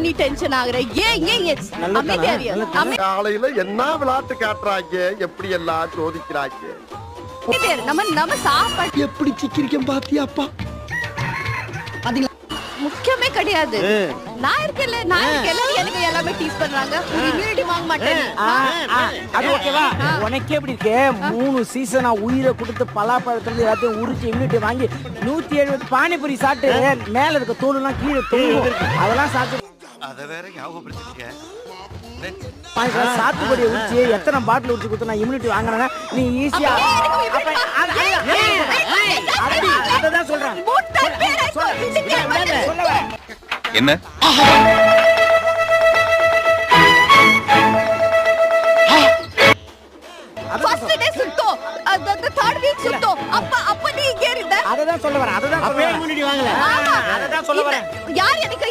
நீ டென்ஷன் ஆகுற? ஏன் அமைதியா இரு. காலையில என்ன விளையாட்டு காட்டுறாங்க, எப்படி எல்லாம் சோதிக்கிறாங்க. நம்ம சாப்பாடு எப்படி சிக்கிரிக்கம் பாத்தியாப்பா? முக்கியமே கிடையாது. நான் இருக்கேன்ல எனக்கு எல்லாமே டீஸ் பண்றாங்க. ஒரு இம்யூனிட்டி வாங்க மாட்டேன். அது ஓகேவா? உனக்கே எப்படி இருக்கு? 3 சீசனா உயிரை கொடுத்து பலாப்பழத்துல எல்லாத்தையும் உரிச்சு இம்யூனிட்டி வாங்கி 170 பானிபூரி சாப்பிட்டு மேல இருக்க தோல் எல்லாம் கீழே தொங்கும். அதெல்லாம் சாப்பிட்டு அத வேற ஞாபகப்படுத்திட்டீங்க. சாத்துக்குடியை உரிச்சு எத்தனை பாட்டில் உரிச்சு கொடுத்து நான் இம்யூனிட்டி வாங்கினா நீ ஈஸியா அதான் சொல்றேன். என்ன ஃபர்ஸ்ட் டே சுத்தம், அந்த தேர்ட் வீக் சுத்தம். அப்ப நீ இங்க இருந்த. அததான் சொல்ல வரேன். அததான் சொல்ல வரேன். இம்யூனிட்டி வாங்கல. அததான் சொல்ல வரேன். யார் எனக்கு